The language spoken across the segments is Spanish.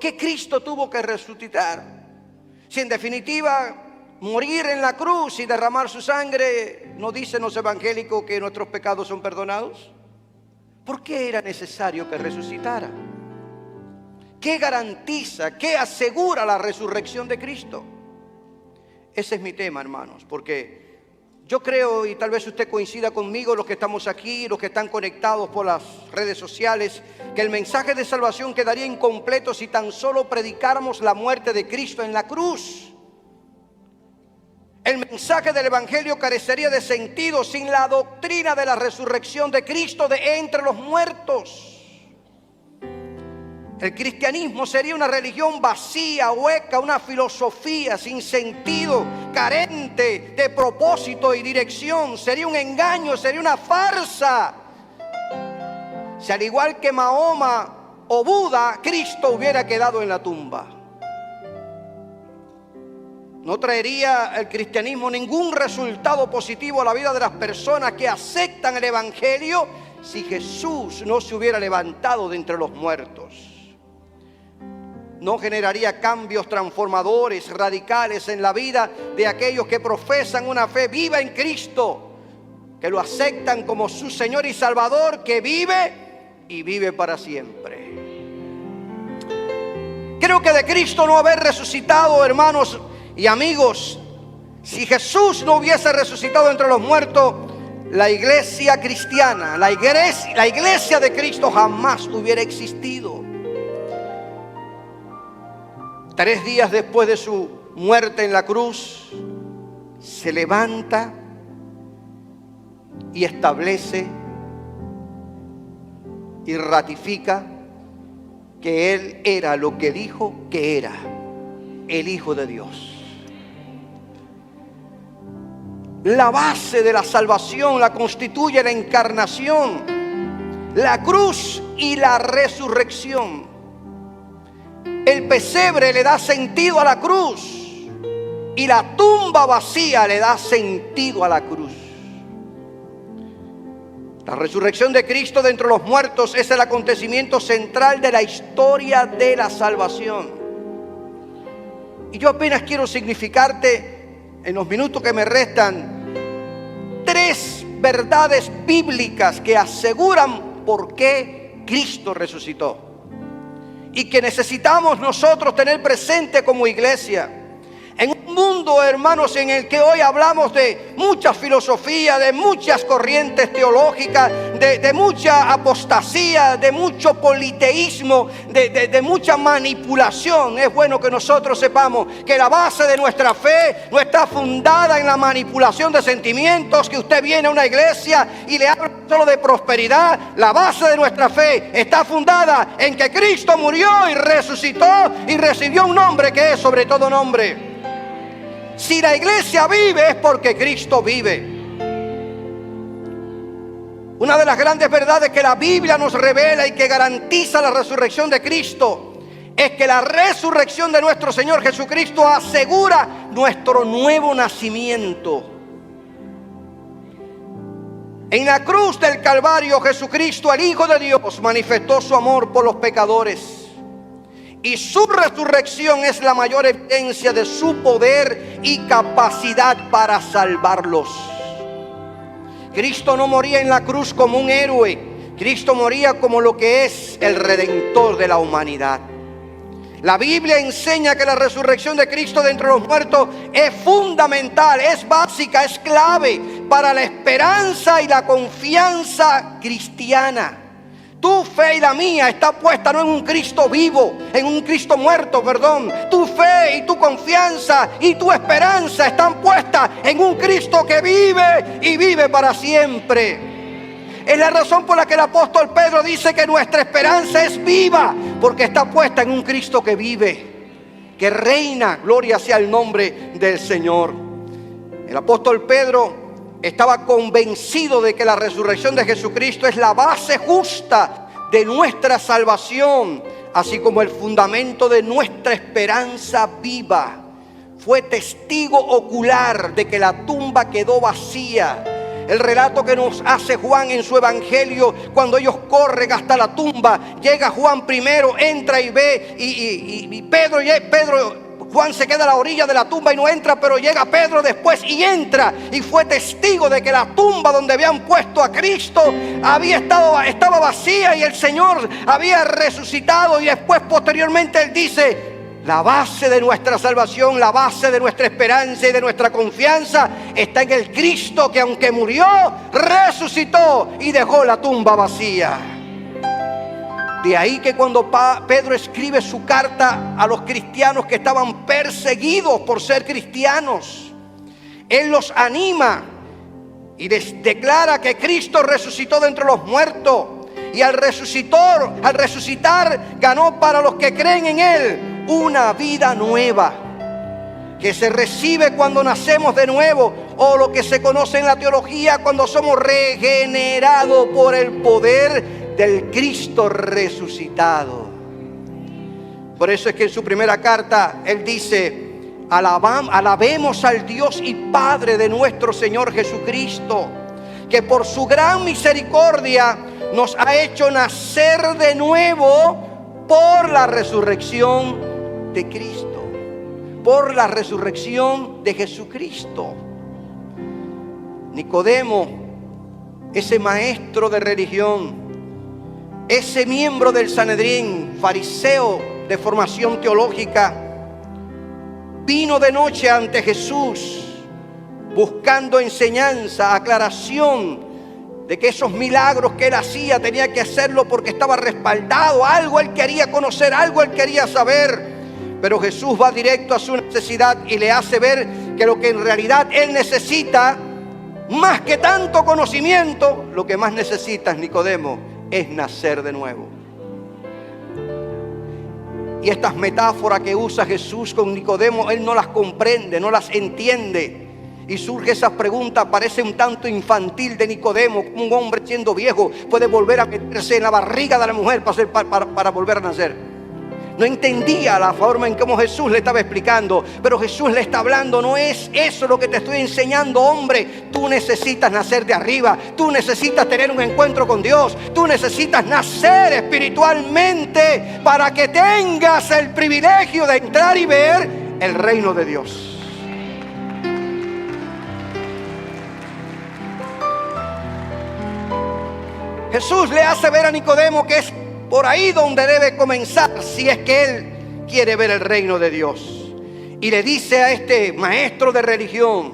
qué Cristo tuvo que resucitar? Si en definitiva morir en la cruz y derramar su sangre, ¿no dicen los evangélicos que nuestros pecados son perdonados? ¿Por qué era necesario que resucitara? ¿Qué garantiza, qué asegura la resurrección de Cristo? Ese es mi tema, hermanos, porque yo creo, y tal vez usted coincida conmigo, los que estamos aquí, los que están conectados por las redes sociales, que el mensaje de salvación quedaría incompleto si tan solo predicáramos la muerte de Cristo en la cruz. El mensaje del Evangelio carecería de sentido sin la doctrina de la resurrección de Cristo de entre los muertos. El cristianismo sería una religión vacía, hueca, una filosofía sin sentido, carente de propósito y dirección. Sería un engaño, sería una farsa. Si al igual que Mahoma o Buda, Cristo hubiera quedado en la tumba. No traería el cristianismo ningún resultado positivo a la vida de las personas que aceptan el Evangelio si Jesús no se hubiera levantado de entre los muertos. No generaría cambios transformadores, radicales en la vida de aquellos que profesan una fe viva en Cristo, que lo aceptan como su Señor y Salvador, que vive y vive para siempre. Creo que de Cristo no haber resucitado, hermanos y amigos, si Jesús no hubiese resucitado entre los muertos, la iglesia cristiana, la iglesia de Cristo jamás hubiera existido. 3 días después de su muerte en la cruz, se levanta y establece y ratifica que Él era lo que dijo que era, el Hijo de Dios. La base de la salvación la constituye la encarnación, la cruz y la resurrección. El pesebre le da sentido a la cruz y la tumba vacía le da sentido a la cruz. La resurrección de Cristo de entre los muertos es el acontecimiento central de la historia de la salvación. Y yo apenas quiero significarte en los minutos que me restan 3 verdades bíblicas que aseguran por qué Cristo resucitó y que necesitamos nosotros tener presente como iglesia. En un mundo, hermanos, en el que hoy hablamos de mucha filosofía, de muchas corrientes teológicas, de mucha apostasía, de mucho politeísmo, de mucha manipulación, es bueno que nosotros sepamos que la base de nuestra fe no está fundada en la manipulación de sentimientos, que usted viene a una iglesia y le habla solo de prosperidad. La base de nuestra fe está fundada en que Cristo murió y resucitó y recibió un nombre que es sobre todo nombre. Si la iglesia vive es porque Cristo vive. Una de las grandes verdades que la Biblia nos revela y que garantiza la resurrección de Cristo es que la resurrección de nuestro Señor Jesucristo asegura nuestro nuevo nacimiento. En la cruz del Calvario, Jesucristo, el Hijo de Dios, manifestó su amor por los pecadores. Y su resurrección es la mayor evidencia de su poder y capacidad para salvarlos. Cristo no moría en la cruz como un héroe. Cristo moría como lo que es el Redentor de la humanidad. La Biblia enseña que la resurrección de Cristo de entre los muertos es fundamental, es básica, es clave para la esperanza y la confianza cristiana. Tu fe y la mía está puesta no en un Cristo vivo, en un Cristo muerto, perdón. Tu fe y tu confianza y tu esperanza están puestas en un Cristo que vive y vive para siempre. Es la razón por la que el apóstol Pedro dice que nuestra esperanza es viva, porque está puesta en un Cristo que vive, que reina. Gloria sea el nombre del Señor. El apóstol Pedro estaba convencido de que la resurrección de Jesucristo es la base justa de nuestra salvación, así como el fundamento de nuestra esperanza viva. Fue testigo ocular de que la tumba quedó vacía. el relato que nos hace Juan en su evangelio, cuando ellos corren hasta la tumba, llega Juan primero, entra y ve, y Juan se queda a la orilla de la tumba y no entra, pero llega Pedro después y entra, y fue testigo de que la tumba donde habían puesto a Cristo estaba vacía y el Señor había resucitado. Y después, posteriormente, él dice: la base de nuestra salvación, la base de nuestra esperanza y de nuestra confianza está en el Cristo que, aunque murió, resucitó y dejó la tumba vacía. De ahí que cuando Pedro escribe su carta a los cristianos que estaban perseguidos por ser cristianos, él los anima y les declara que Cristo resucitó de entre los muertos, y al resucitar ganó para los que creen en él una vida nueva, que se recibe cuando nacemos de nuevo, o lo que se conoce en la teología cuando somos regenerados por el poder del Cristo resucitado. Por eso es que en su primera carta él dice: alabemos al Dios y Padre de nuestro Señor Jesucristo, que por su gran misericordia nos ha hecho nacer de nuevo por la resurrección de Cristo, por la resurrección de Jesucristo. Nicodemo, ese maestro de religión, ese miembro del Sanedrín, fariseo de formación teológica, vino de noche ante Jesús buscando enseñanza, aclaración de que esos milagros que él hacía tenía que hacerlo porque estaba respaldado. Algo él quería conocer, algo él quería saber. Pero Jesús va directo a su necesidad y le hace ver que lo que en realidad él necesita, más que tanto conocimiento, lo que más necesita, Nicodemo, es nacer de nuevo. Y estas metáforas que usa Jesús con Nicodemo, él no las comprende, no las entiende. Y surge esa pregunta, parece un tanto infantil, de Nicodemo: como un hombre siendo viejo puede volver a meterse en la barriga de la mujer para volver a nacer. No entendía la forma en cómo Jesús le estaba explicando, pero Jesús le está hablando: no es eso lo que te estoy enseñando, hombre. Tú necesitas nacer de arriba, tú necesitas tener un encuentro con Dios, tú necesitas nacer espiritualmente para que tengas el privilegio de entrar y ver el reino de Dios. Jesús le hace ver a Nicodemo que es por ahí donde debe comenzar si es que él quiere ver el reino de Dios. Y le dice a este maestro de religión: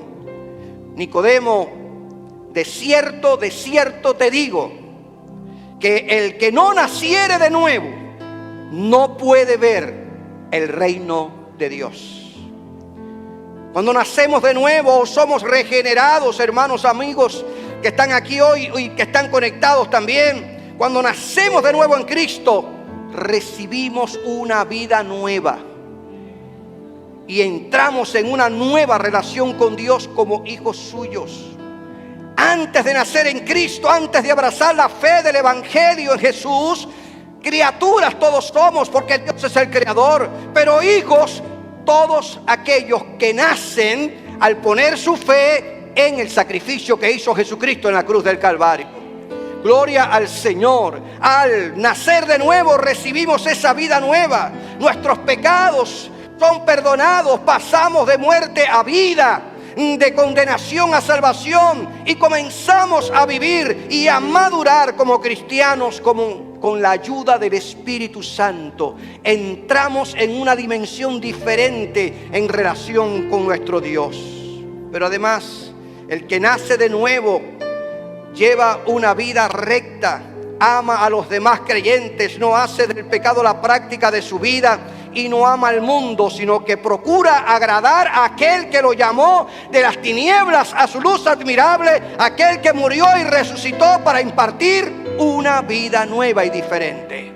Nicodemo, de cierto te digo, que el que no naciere de nuevo no puede ver el reino de Dios. Cuando nacemos de nuevo o somos regenerados, hermanos, amigos que están aquí hoy y que están conectados también, cuando nacemos de nuevo en Cristo, recibimos una vida nueva y entramos en una nueva relación con Dios como hijos suyos. Antes de nacer en Cristo, antes de abrazar la fe del Evangelio en Jesús, criaturas todos somos, porque Dios es el creador, pero hijos todos aquellos que nacen al poner su fe en el sacrificio que hizo Jesucristo en la cruz del Calvario. Gloria al Señor. Al nacer de nuevo recibimos esa vida nueva. Nuestros pecados son perdonados. Pasamos de muerte a vida, de condenación a salvación, y comenzamos a vivir y a madurar como cristianos, con la ayuda del Espíritu Santo. Entramos en una dimensión diferente en relación con nuestro Dios. Pero además, el que nace de nuevo lleva una vida recta, ama a los demás creyentes, no hace del pecado la práctica de su vida y no ama al mundo, sino que procura agradar a aquel que lo llamó de las tinieblas a su luz admirable, aquel que murió y resucitó para impartir una vida nueva y diferente.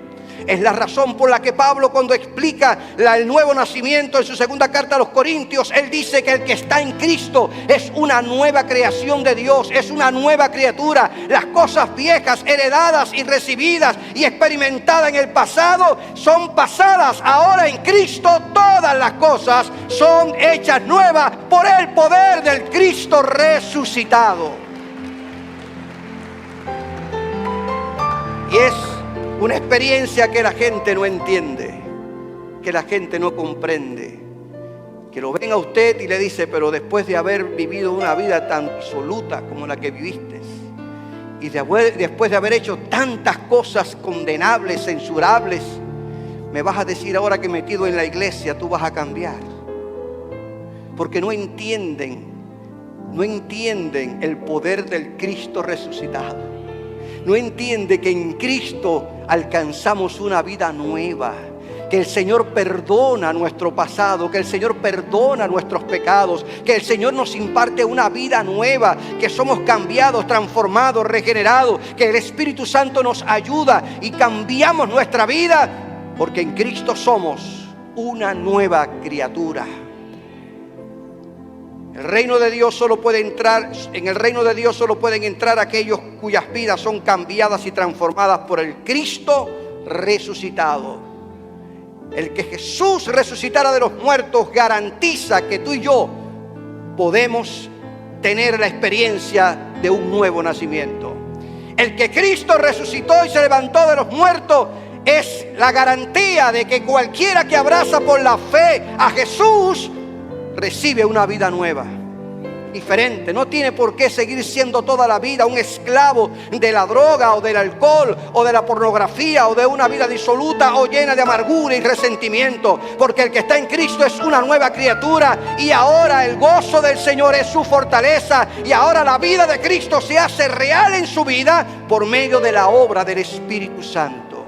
Es la razón por la que Pablo, cuando explica el nuevo nacimiento en su segunda carta a los Corintios, él dice que el que está en Cristo es una nueva creación de Dios, es una nueva criatura. Las cosas viejas, heredadas y recibidas y experimentadas en el pasado, son pasadas. Ahora en Cristo todas las cosas son hechas nuevas por el poder del Cristo resucitado. Y es una experiencia que la gente no entiende, que la gente no comprende. Que lo ven a usted y le dice, pero después de haber vivido una vida tan disoluta como la que viviste, y después de haber hecho tantas cosas condenables, censurables, me vas a decir ahora que metido en la iglesia tú vas a cambiar. Porque no entienden el poder del Cristo resucitado. No entiende que en Cristo alcanzamos una vida nueva. Que el Señor perdona nuestro pasado, que el Señor perdona nuestros pecados, que el Señor nos imparte una vida nueva, que somos cambiados, transformados, regenerados, que el Espíritu Santo nos ayuda y cambiamos nuestra vida, porque en Cristo somos una nueva criatura. En el reino de Dios solo pueden entrar aquellos cuyas vidas son cambiadas y transformadas por el Cristo resucitado. El que Jesús resucitara de los muertos garantiza que tú y yo podemos tener la experiencia de un nuevo nacimiento. El que Cristo resucitó y se levantó de los muertos es la garantía de que cualquiera que abraza por la fe a Jesús recibe una vida nueva, diferente. No tiene por qué seguir siendo toda la vida un esclavo de la droga o del alcohol o de la pornografía o de una vida disoluta o llena de amargura y resentimiento, porque el que está en Cristo es una nueva criatura y ahora el gozo del Señor es su fortaleza y ahora la vida de Cristo se hace real en su vida por medio de la obra del Espíritu Santo.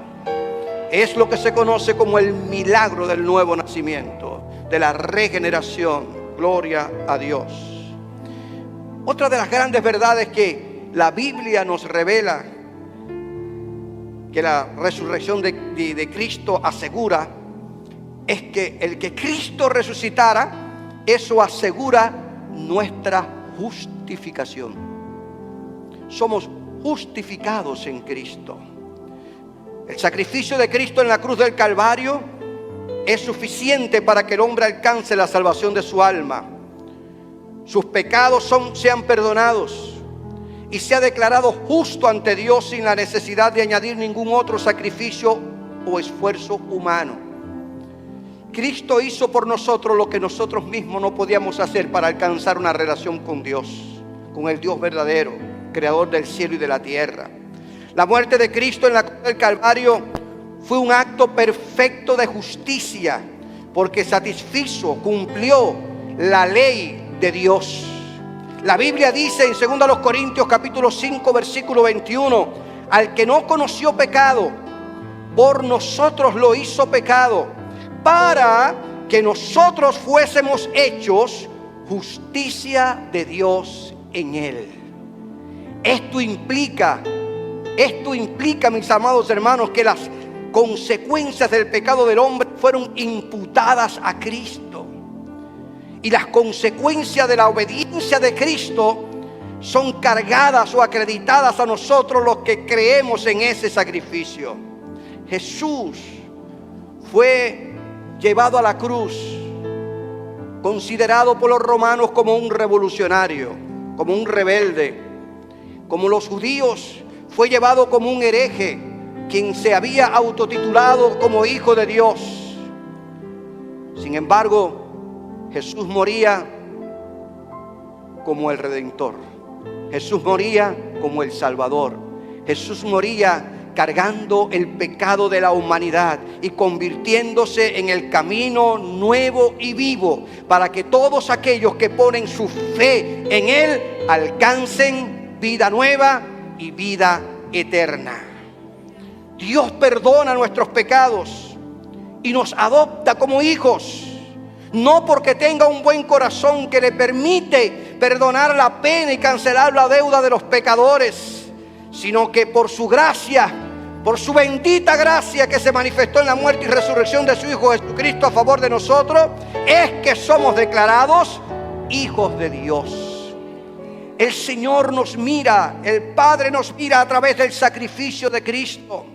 Es lo que se conoce como el milagro del nuevo nacimiento, de la regeneración. Gloria a Dios. Otra de las grandes verdades que la Biblia nos revela, que la resurrección de Cristo asegura, es que el que Cristo resucitara, eso asegura nuestra justificación. Somos justificados en Cristo. El sacrificio de Cristo en la cruz del Calvario es suficiente para que el hombre alcance la salvación de su alma. Sus pecados sean perdonados y sea declarado justo ante Dios sin la necesidad de añadir ningún otro sacrificio o esfuerzo humano. Cristo hizo por nosotros lo que nosotros mismos no podíamos hacer para alcanzar una relación con Dios, con el Dios verdadero, creador del cielo y de la tierra. La muerte de Cristo en la cruz del Calvario fue un acto perfecto de justicia, porque satisfizo, cumplió la ley de Dios. La Biblia dice en 2 Corintios capítulo 5 versículo 21, al que no conoció pecado, por nosotros lo hizo pecado, para que nosotros fuésemos hechos justicia de Dios en él. Esto implica, mis amados hermanos, que las consecuencias del pecado del hombre fueron imputadas a Cristo. Y las consecuencias de la obediencia de Cristo son cargadas o acreditadas a nosotros los que creemos en ese sacrificio. Jesús fue llevado a la cruz, considerado por los romanos como un revolucionario, como un rebelde. Como los judíos, fue llevado como un hereje, quien se había autotitulado como hijo de Dios. Sin embargo, Jesús moría como el Redentor. Jesús moría como el Salvador. Jesús moría cargando el pecado de la humanidad y convirtiéndose en el camino nuevo y vivo para que todos aquellos que ponen su fe en Él alcancen vida nueva y vida eterna. Dios perdona nuestros pecados y nos adopta como hijos. No porque tenga un buen corazón que le permite perdonar la pena y cancelar la deuda de los pecadores, sino que por su gracia, por su bendita gracia que se manifestó en la muerte y resurrección de su Hijo Jesucristo a favor de nosotros, es que somos declarados hijos de Dios. El Señor nos mira, el Padre nos mira a través del sacrificio de Cristo.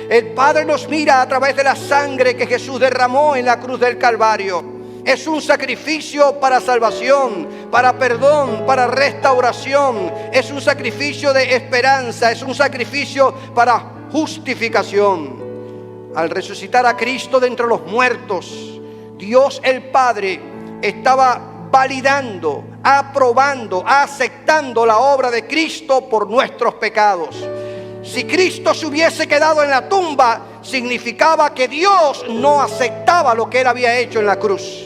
El Padre nos mira a través de la sangre que Jesús derramó en la cruz del Calvario. Es un sacrificio para salvación, para perdón, para restauración. Es un sacrificio de esperanza. Es un sacrificio para justificación. Al resucitar a Cristo de entre los muertos, Dios el Padre estaba validando, aprobando, aceptando la obra de Cristo por nuestros pecados. Si Cristo se hubiese quedado en la tumba, significaba que Dios no aceptaba lo que Él había hecho en la cruz.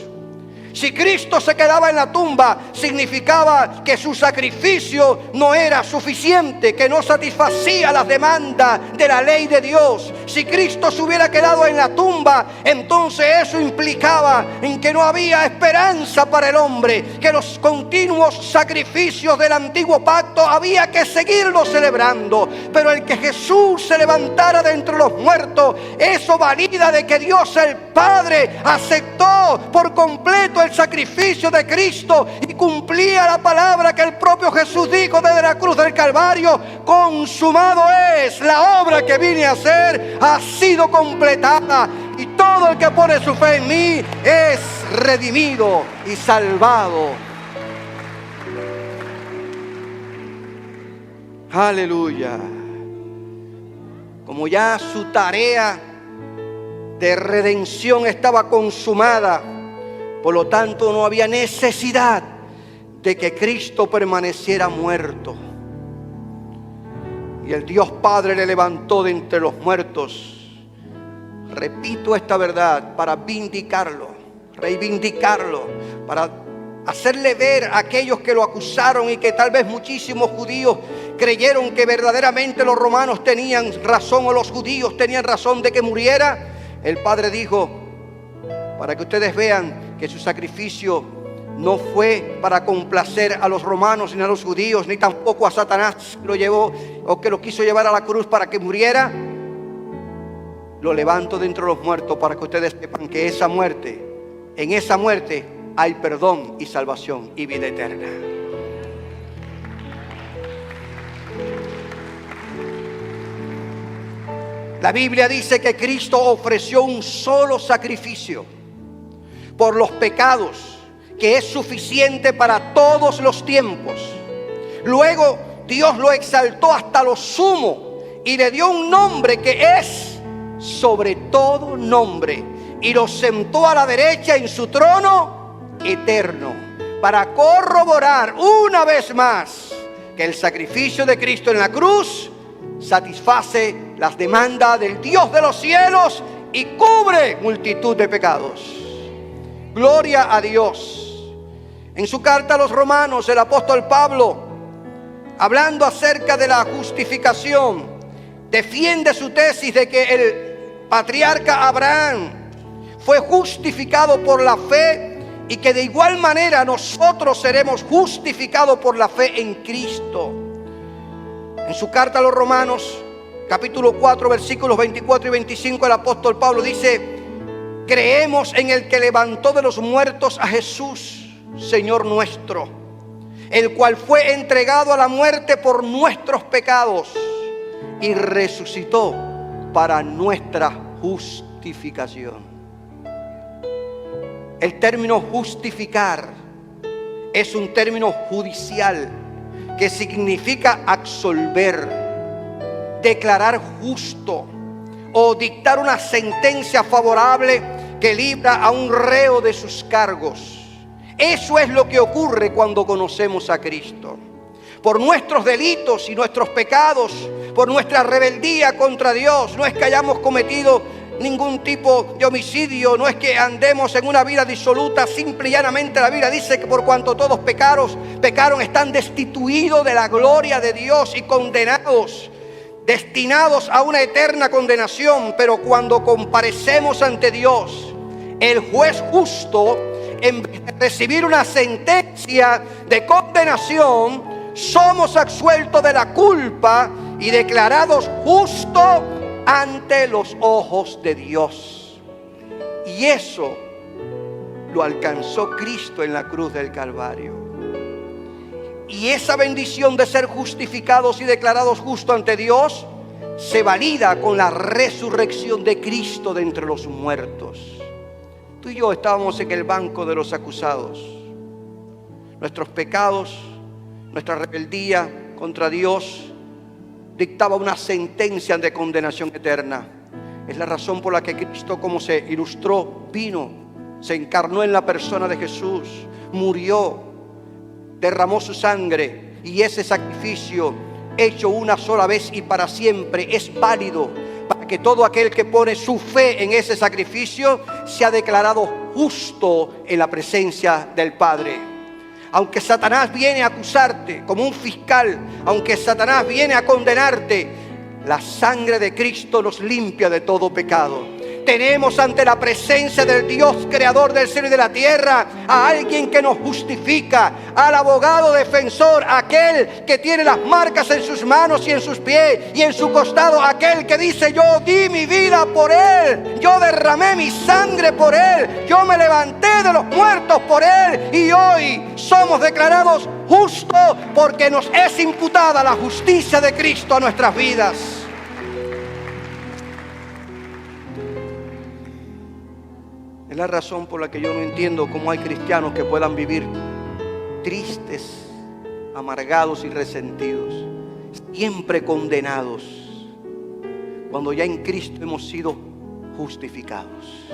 Si Cristo se quedaba en la tumba, significaba que su sacrificio no era suficiente, que no satisfacía las demandas de la ley de Dios. Si Cristo se hubiera quedado en la tumba, entonces eso implicaba en que no había esperanza para el hombre, que los continuos sacrificios del antiguo pacto había que seguirlos celebrando. Pero el que Jesús se levantara de entre los muertos, eso valida de que Dios el Padre aceptó por completo el sacrificio de Cristo y cumplía la palabra que el propio Jesús dijo desde la cruz del Calvario: consumado es, la obra que vine a hacer ha sido completada, y todo el que pone su fe en mí es redimido y salvado. Aleluya. Como ya su tarea de redención estaba consumada, por lo tanto no había necesidad de que Cristo permaneciera muerto. Y el Dios Padre le levantó de entre los muertos. Repito esta verdad para vindicarlo, reivindicarlo, para hacerle ver a aquellos que lo acusaron y que tal vez muchísimos judíos creyeron que verdaderamente los romanos tenían razón o los judíos tenían razón de que muriera. El Padre dijo: para que ustedes vean que su sacrificio no fue para complacer a los romanos ni a los judíos, ni tampoco a Satanás que lo llevó o que lo quiso llevar a la cruz para que muriera. Lo levanto de entre los muertos para que ustedes sepan que esa muerte, en esa muerte hay perdón y salvación y vida eterna. La Biblia dice que Cristo ofreció un solo sacrificio por los pecados, que es suficiente para todos los tiempos. Luego Dios lo exaltó hasta lo sumo y le dio un nombre que es sobre todo nombre, y lo sentó a la derecha en su trono eterno, para corroborar una vez más que el sacrificio de Cristo en la cruz satisface las demandas del Dios de los cielos y cubre multitud de pecados. Gloria a Dios. En su carta a los Romanos, el apóstol Pablo, hablando acerca de la justificación, defiende su tesis de que el patriarca Abraham fue justificado por la fe y que de igual manera nosotros seremos justificados por la fe en Cristo. En su carta a los Romanos, capítulo 4, versículos 24 y 25, el apóstol Pablo dice: creemos en el que levantó de los muertos a Jesús, Señor nuestro, el cual fue entregado a la muerte por nuestros pecados y resucitó para nuestra justificación. El término justificar es un término judicial que significa absolver, declarar justo o dictar una sentencia favorable que libra a un reo de sus cargos. Eso es lo que ocurre cuando conocemos a Cristo. Por nuestros delitos y nuestros pecados, por nuestra rebeldía contra Dios, no es que hayamos cometido ningún tipo de homicidio, no es que andemos en una vida disoluta. Simple y llanamente la Biblia dice que por cuanto todos pecaron, están destituidos de la gloria de Dios y condenados, destinados a una eterna condenación. Pero cuando comparecemos ante Dios, el juez justo, en vez de recibir una sentencia de condenación, somos absueltos de la culpa y declarados justos ante los ojos de Dios. Y eso lo alcanzó Cristo en la cruz del Calvario. Y esa bendición de ser justificados y declarados justos ante Dios se valida con la resurrección de Cristo de entre los muertos. Tú y yo estábamos en el banco de los acusados. Nuestros pecados, nuestra rebeldía contra Dios dictaba una sentencia de condenación eterna. Es la razón por la que Cristo, como se ilustró, vino, se encarnó en la persona de Jesús, murió, derramó su sangre, y ese sacrificio hecho una sola vez y para siempre es válido para que todo aquel que pone su fe en ese sacrificio sea declarado justo en la presencia del Padre. Aunque Satanás viene a acusarte como un fiscal, aunque Satanás viene a condenarte, la sangre de Cristo nos limpia de todo pecado. Tenemos ante la presencia del Dios creador del cielo y de la tierra a alguien que nos justifica, al abogado defensor, aquel que tiene las marcas en sus manos y en sus pies y en su costado, aquel que dice: yo di mi vida por él, yo derramé mi sangre por él, yo me levanté de los muertos por él, y hoy somos declarados justos porque nos es imputada la justicia de Cristo a nuestras vidas. Es la razón por la que yo no entiendo cómo hay cristianos que puedan vivir tristes, amargados y resentidos, siempre condenados, cuando ya en Cristo hemos sido justificados.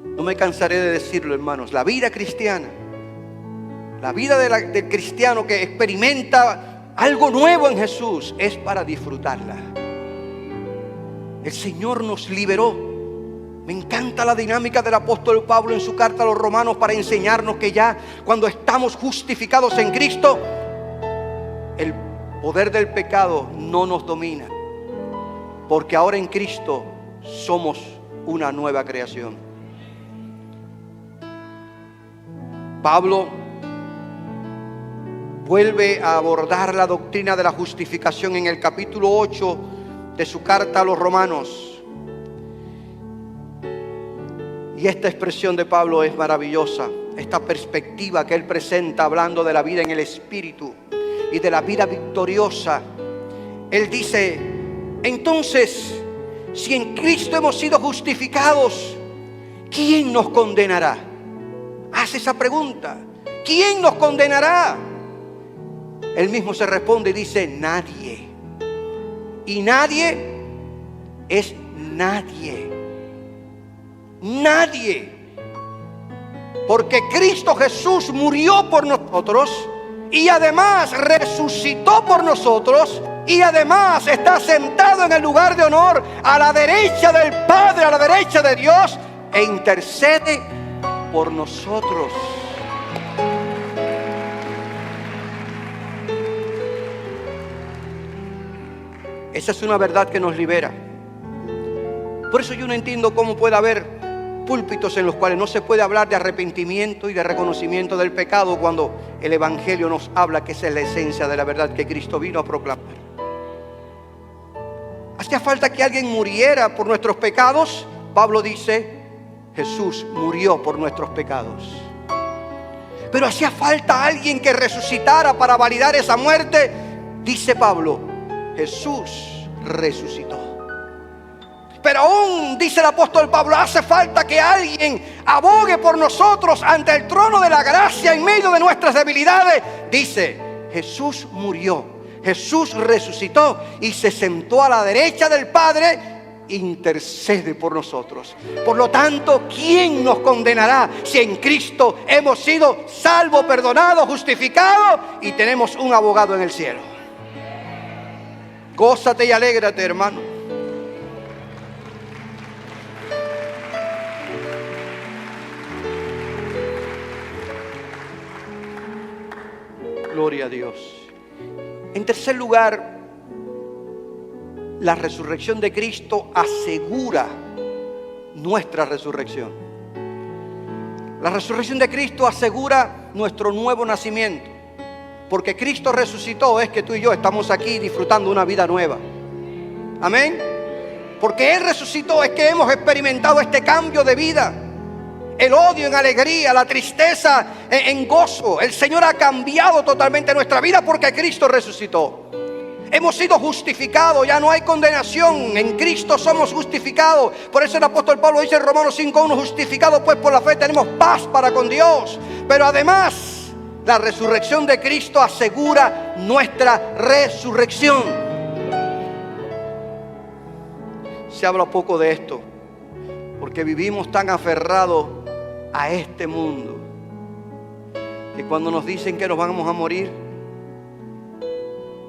No me cansaré de decirlo, hermanos. La vida cristiana, la vida del cristiano que experimenta algo nuevo en Jesús, es para disfrutarla. El Señor nos liberó. Me encanta la dinámica del apóstol Pablo en su carta a los Romanos para enseñarnos que ya cuando estamos justificados en Cristo, el poder del pecado no nos domina, porque ahora en Cristo somos una nueva creación. Pablo vuelve a abordar la doctrina de la justificación en el capítulo 8 de su carta a los Romanos. Y esta expresión de Pablo es maravillosa. Esta perspectiva que él presenta hablando de la vida en el Espíritu y de la vida victoriosa. Él dice: entonces, si en Cristo hemos sido justificados, ¿quién nos condenará? Hace esa pregunta. ¿Quién nos condenará? Él mismo se responde y dice: nadie. Y nadie es nadie. Nadie. Porque Cristo Jesús murió por nosotros y además resucitó por nosotros y además está sentado en el lugar de honor a la derecha del Padre, a la derecha de Dios, e intercede por nosotros. Esa es una verdad que nos libera. Por eso yo no entiendo cómo puede haber púlpitos en los cuales no se puede hablar de arrepentimiento y de reconocimiento del pecado cuando el Evangelio nos habla que esa es la esencia de la verdad que Cristo vino a proclamar. ¿Hacía falta que alguien muriera por nuestros pecados? Pablo dice: Jesús murió por nuestros pecados. Pero hacía falta alguien que resucitara para validar esa muerte. Dice Pablo: Jesús resucitó. Pero aún, dice el apóstol Pablo, hace falta que alguien abogue por nosotros ante el trono de la gracia en medio de nuestras debilidades. Dice: Jesús murió, Jesús resucitó y se sentó a la derecha del Padre, intercede por nosotros. Por lo tanto, ¿quién nos condenará si en Cristo hemos sido salvos, perdonados, justificados y tenemos un abogado en el cielo? Gózate y alégrate, hermano. Gloria a Dios. En tercer lugar, la resurrección de Cristo asegura nuestra resurrección. La resurrección de Cristo asegura nuestro nuevo nacimiento. Porque Cristo resucitó es que tú y yo estamos aquí disfrutando una vida nueva. Amén. Porque Él resucitó es que hemos experimentado este cambio de vida. El odio en alegría, la tristeza en gozo. El Señor ha cambiado totalmente nuestra vida porque Cristo resucitó. Hemos sido justificados, ya no hay condenación. En Cristo somos justificados. Por eso el apóstol Pablo dice en Romanos 5:1: justificados pues por la fe tenemos paz para con Dios. Pero además La resurrección de Cristo asegura nuestra resurrección. Se habla poco de esto porque vivimos tan aferrados a este mundo que cuando nos dicen que nos vamos a morir,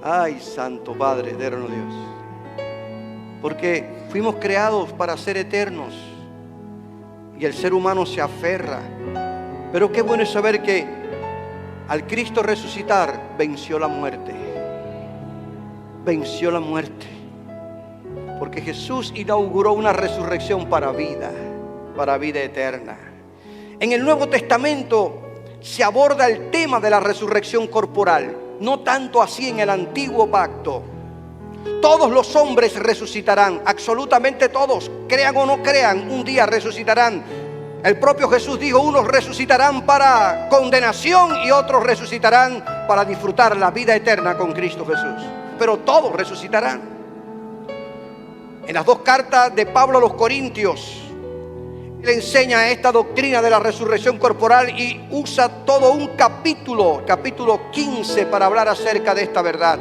ay, Santo Padre, eterno Dios, porque fuimos creados para ser eternos y el ser humano se aferra. Pero qué bueno es saber que al Cristo resucitar venció la muerte. Venció la muerte. Porque Jesús inauguró una resurrección para vida eterna. En el Nuevo Testamento se aborda el tema de la resurrección corporal, no tanto así en el Antiguo Pacto. Todos los hombres resucitarán, absolutamente todos, crean o no crean, un día resucitarán. El propio Jesús dijo, unos resucitarán para condenación y otros resucitarán para disfrutar la vida eterna con Cristo Jesús. Pero todos resucitarán. En las dos cartas de Pablo a los Corintios, él enseña esta doctrina de la resurrección corporal y usa todo un capítulo 15, para hablar acerca de esta verdad.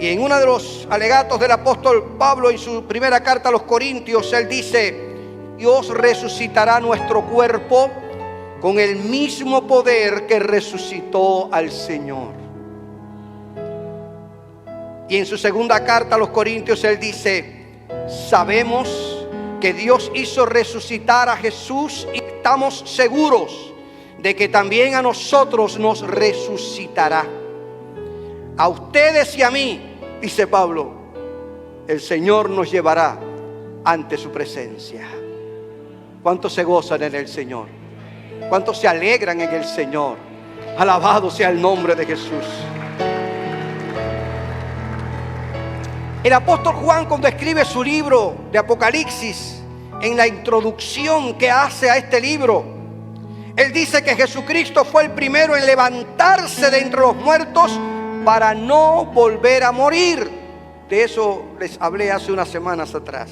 Y en uno de los alegatos del apóstol Pablo en su primera carta a los Corintios, él dice: Dios resucitará nuestro cuerpo con el mismo poder que resucitó al Señor. Y en su segunda carta a los Corintios él dice: sabemos que Dios hizo resucitar a Jesús y estamos seguros de que también a nosotros nos resucitará. A ustedes y a mí, dice Pablo, el Señor nos llevará ante su presencia. ¿Cuántos se gozan en el Señor? ¿Cuántos se alegran en el Señor? Alabado sea el nombre de Jesús. El apóstol Juan, cuando escribe su libro de Apocalipsis, en la introducción que hace a este libro, él dice que Jesucristo fue el primero en levantarse de entre los muertos para no volver a morir. De eso les hablé hace unas semanas atrás.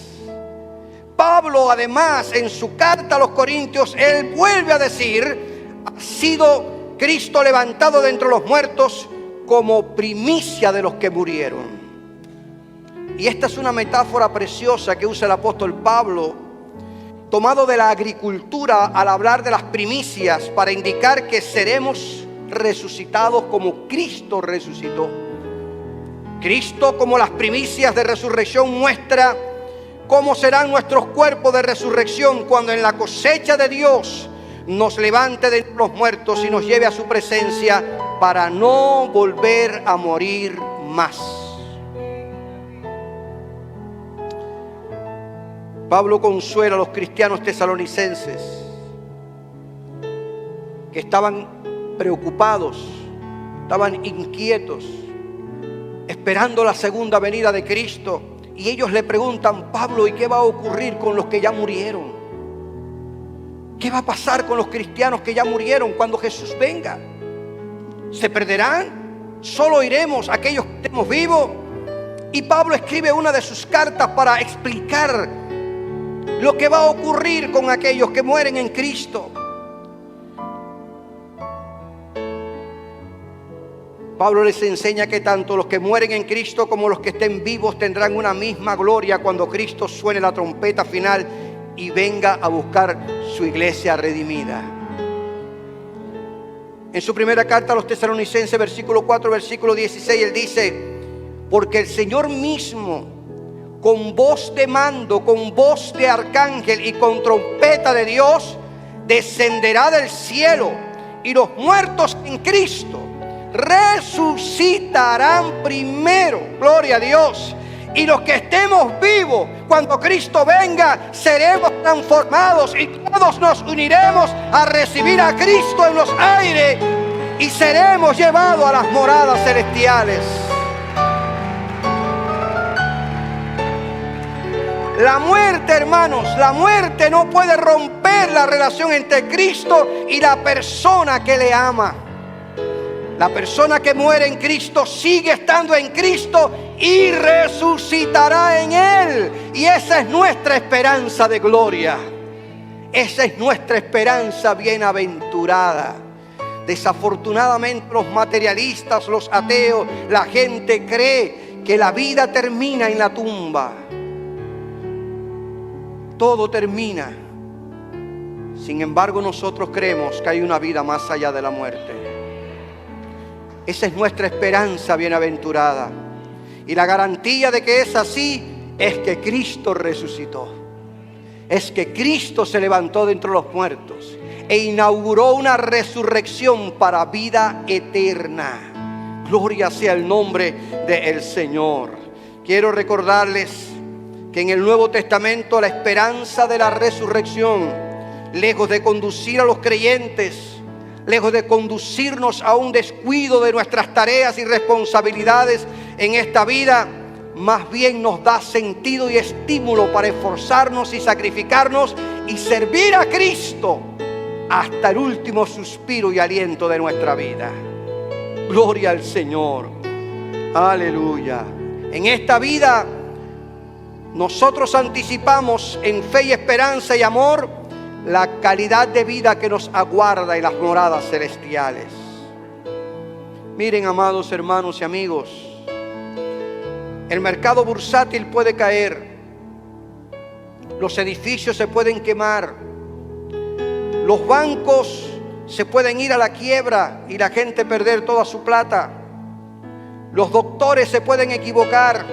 Pablo, además, en su carta a los Corintios, él vuelve a decir: ha sido Cristo levantado de entre los muertos como primicia de los que murieron. Y esta es una metáfora preciosa que usa el apóstol Pablo, tomado de la agricultura al hablar de las primicias, para indicar que seremos resucitados como Cristo resucitó. Cristo, como las primicias de resurrección, muestra cómo serán nuestros cuerpos de resurrección cuando en la cosecha de Dios nos levante de los muertos y nos lleve a su presencia para no volver a morir más. Pablo consuela a los cristianos tesalonicenses que estaban preocupados, estaban inquietos, esperando la segunda venida de Cristo. Y ellos le preguntan: Pablo, ¿y qué va a ocurrir con los que ya murieron? ¿Qué va a pasar con los cristianos que ya murieron cuando Jesús venga? ¿Se perderán? ¿Solo iremos aquellos que estemos vivos? Y Pablo escribe una de sus cartas para explicar lo que va a ocurrir con aquellos que mueren en Cristo. Pablo les enseña que tanto los que mueren en Cristo como los que estén vivos tendrán una misma gloria cuando Cristo suene la trompeta final y venga a buscar su iglesia redimida. En su primera carta a los tesalonicenses, versículo 4, versículo 16, él dice: porque el Señor mismo, con voz de mando, con voz de arcángel y con trompeta de Dios, descenderá del cielo, y los muertos en Cristo resucitarán primero. Gloria a Dios. Y los que estemos vivos cuando Cristo venga, seremos transformados y todos nos uniremos a recibir a Cristo en los aires y seremos llevados a las moradas celestiales. La muerte, hermanos, la muerte no puede romper la relación entre Cristo y la persona que le ama. La persona que muere en Cristo sigue estando en Cristo y resucitará en Él. Y esa es nuestra esperanza de gloria. Esa es nuestra esperanza bienaventurada. Desafortunadamente los materialistas, los ateos, la gente cree que la vida termina en la tumba. Todo termina. Sin embargo, nosotros creemos que hay una vida más allá de la muerte. Esa es nuestra esperanza bienaventurada. Y la garantía de que es así es que Cristo resucitó. Es que Cristo se levantó de entre los muertos e inauguró una resurrección para vida eterna. Gloria sea el nombre del Señor. Quiero recordarles que en el Nuevo Testamento la esperanza de la resurrección, lejos de conducir a los creyentes, lejos de conducirnos a un descuido de nuestras tareas y responsabilidades en esta vida, más bien nos da sentido y estímulo para esforzarnos y sacrificarnos y servir a Cristo hasta el último suspiro y aliento de nuestra vida. Gloria al Señor. Aleluya. En esta vida nosotros anticipamos en fe y esperanza y amor la calidad de vida que nos aguarda en las moradas celestiales. Miren, amados hermanos y amigos, el mercado bursátil puede caer, los edificios se pueden quemar, los bancos se pueden ir a la quiebra y la gente perder toda su plata, los doctores se pueden equivocar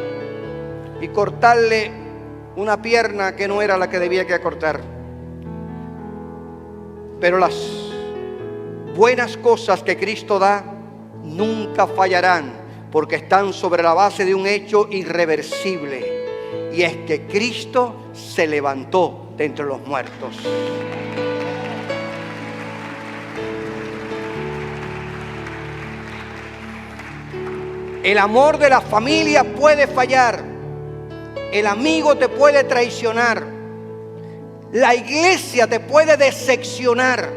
y cortarle una pierna que no era la que debía que cortar. Pero las buenas cosas que Cristo da nunca fallarán, porque están sobre la base de un hecho irreversible, y es que Cristo se levantó de entre los muertos. El amor de la familia puede fallar, el amigo te puede traicionar, la iglesia te puede decepcionar.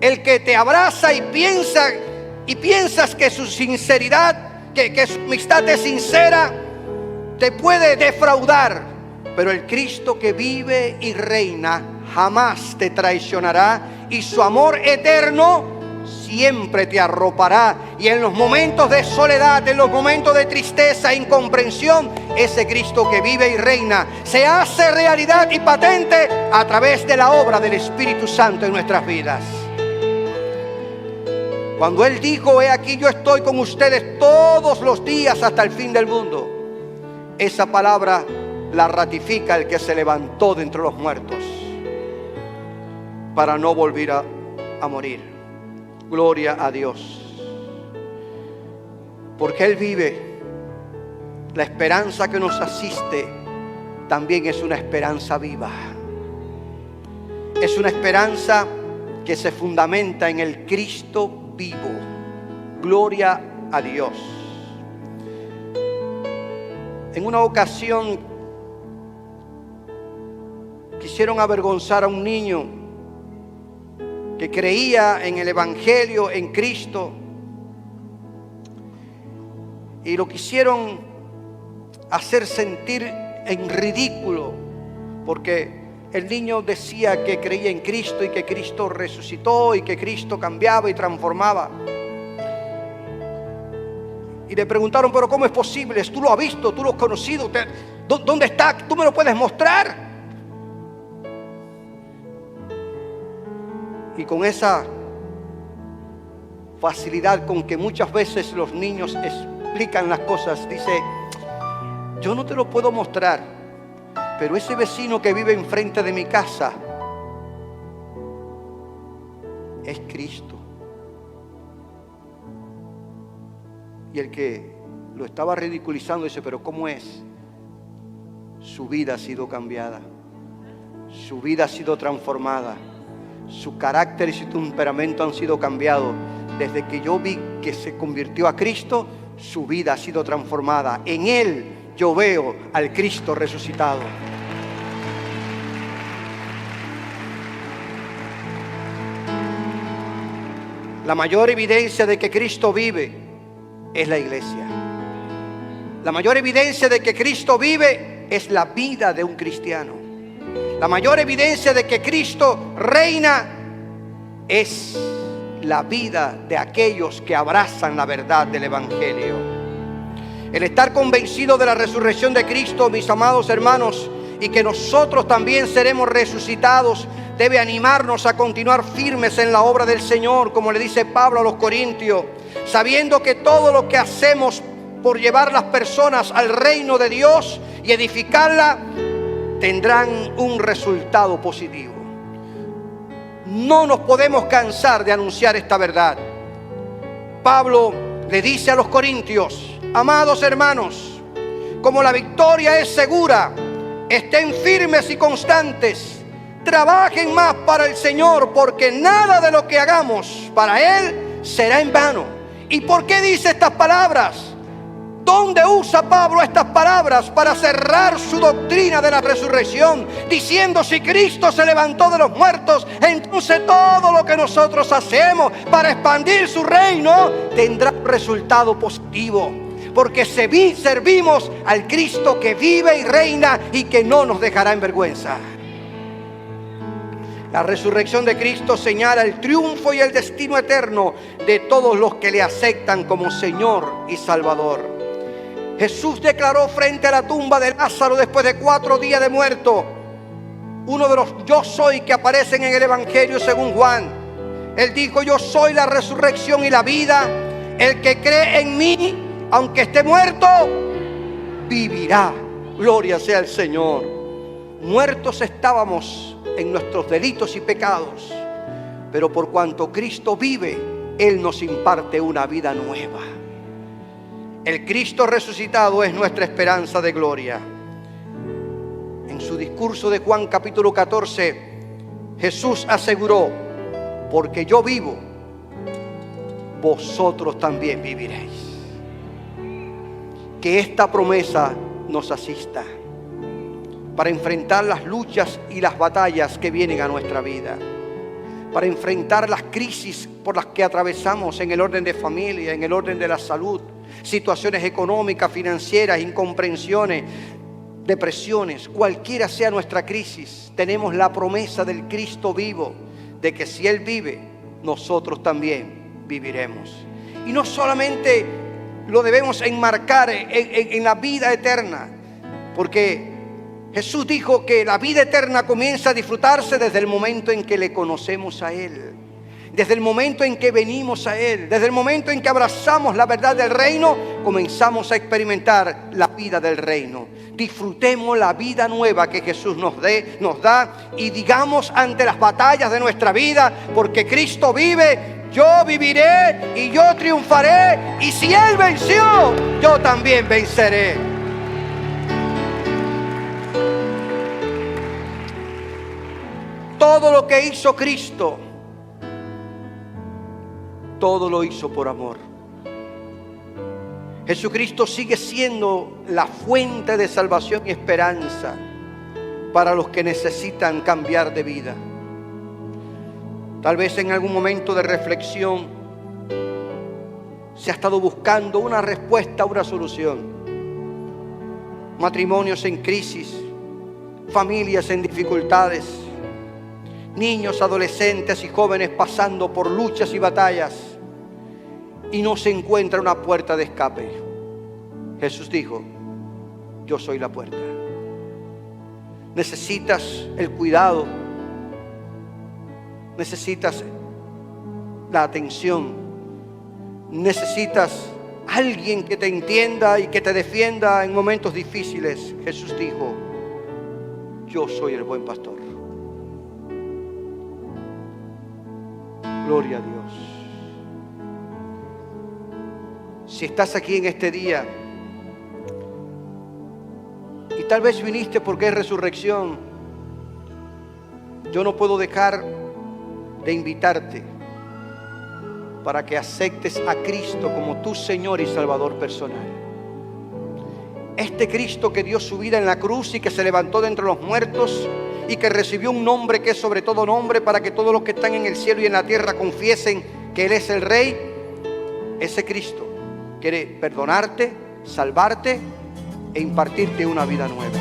El que te abraza y piensas que su sinceridad, que su amistad es sincera, te puede defraudar. Pero el Cristo que vive y reina jamás te traicionará, y su amor eterno siempre te arropará. Y en los momentos de soledad, en los momentos de tristeza e incomprensión, ese Cristo que vive y reina se hace realidad y patente a través de la obra del Espíritu Santo en nuestras vidas. Cuando Él dijo: he aquí yo estoy con ustedes todos los días hasta el fin del mundo, esa palabra la ratifica el que se levantó de entre los muertos para no volver a morir. Gloria a Dios. Porque Él vive. La esperanza que nos asiste también es una esperanza viva. Es una esperanza que se fundamenta en el Cristo vivo. Gloria a Dios. En una ocasión quisieron avergonzar a un niño que creía en el Evangelio, en Cristo, y lo quisieron hacer sentir en ridículo, porque el niño decía que creía en Cristo y que Cristo resucitó y que Cristo cambiaba y transformaba. Y le preguntaron: pero ¿cómo es posible? ¿Tú lo has visto? ¿Tú lo has conocido? ¿Dónde está? ¿Tú me lo puedes mostrar? Y con esa facilidad con que muchas veces los niños explican las cosas, dice: yo no te lo puedo mostrar, pero ese vecino que vive enfrente de mi casa es Cristo. Y el que lo estaba ridiculizando dice: pero ¿cómo es? Su vida ha sido cambiada, su vida ha sido transformada, su carácter y su temperamento han sido cambiados. Desde que yo vi que se convirtió a Cristo, su vida ha sido transformada. En Él yo veo al Cristo resucitado. La mayor evidencia de que Cristo vive es la iglesia. La mayor evidencia de que Cristo vive es la vida de un cristiano. La mayor evidencia de que Cristo reina es la vida de aquellos que abrazan la verdad del Evangelio. El estar convencido de la resurrección de Cristo, mis amados hermanos, y que nosotros también seremos resucitados, debe animarnos a continuar firmes en la obra del Señor, como le dice Pablo a los Corintios, sabiendo que todo lo que hacemos por llevar las personas al reino de Dios y edificarla, tendrán un resultado positivo. No nos podemos cansar de anunciar esta verdad. Pablo le dice a los corintios: amados hermanos, como la victoria es segura, estén firmes y constantes, trabajen más para el Señor, porque nada de lo que hagamos para Él será en vano. ¿Y por qué dice estas palabras? ¿Dónde usa Pablo estas palabras? Para cerrar su doctrina de la resurrección, diciendo: si Cristo se levantó de los muertos, entonces todo lo que nosotros hacemos para expandir su reino tendrá un resultado positivo, porque servimos al Cristo que vive y reina y que no nos dejará en vergüenza. La resurrección de Cristo señala el triunfo y el destino eterno de todos los que le aceptan como Señor y Salvador. Jesús declaró frente a la tumba de Lázaro después de 4 días de muerto, uno de los yo soy que aparecen en el Evangelio según Juan. Él dijo: yo soy la resurrección y la vida. El que cree en mí, aunque esté muerto, vivirá. Gloria sea al Señor. Muertos estábamos en nuestros delitos y pecados, pero por cuanto Cristo vive, Él nos imparte una vida nueva. El Cristo resucitado es nuestra esperanza de gloria. En su discurso de Juan capítulo 14, Jesús aseguró: porque yo vivo, vosotros también viviréis. Que esta promesa nos asista para enfrentar las luchas y las batallas que vienen a nuestra vida, para enfrentar las crisis por las que atravesamos en el orden de familia, en el orden de la salud, situaciones económicas, financieras, incomprensiones, depresiones. Cualquiera sea nuestra crisis, tenemos la promesa del Cristo vivo, de que si Él vive, nosotros también viviremos. Y no solamente lo debemos enmarcar en la vida eterna, porque Jesús dijo que la vida eterna comienza a disfrutarse desde el momento en que le conocemos a Él, desde el momento en que venimos a Él, desde el momento en que abrazamos la verdad del reino, comenzamos a experimentar la vida del reino. Disfrutemos la vida nueva que Jesús nos da, y digamos ante las batallas de nuestra vida: porque Cristo vive, yo viviré y yo triunfaré, y si Él venció, yo también venceré. Todo lo que hizo Cristo, todo lo hizo por amor. Jesucristo sigue siendo la fuente de salvación y esperanza para los que necesitan cambiar de vida. Tal vez en algún momento de reflexión se ha estado buscando una respuesta, una solución. Matrimonios en crisis, familias en dificultades, niños, adolescentes y jóvenes pasando por luchas y batallas, y no se encuentra una puerta de escape. Jesús dijo: yo soy la puerta. Necesitas el cuidado, necesitas la atención, necesitas alguien que te entienda y que te defienda en momentos difíciles. Jesús dijo: yo soy el buen pastor. Gloria a Dios. Si estás aquí en este día y tal vez viniste porque es resurrección, yo no puedo dejar de invitarte para que aceptes a Cristo como tu Señor y Salvador personal. Este Cristo que dio su vida en la cruz y que se levantó de entre los muertos y que recibió un nombre que es sobre todo nombre, para que todos los que están en el cielo y en la tierra confiesen que Él es el Rey. Ese Cristo quiere perdonarte, salvarte e impartirte una vida nueva.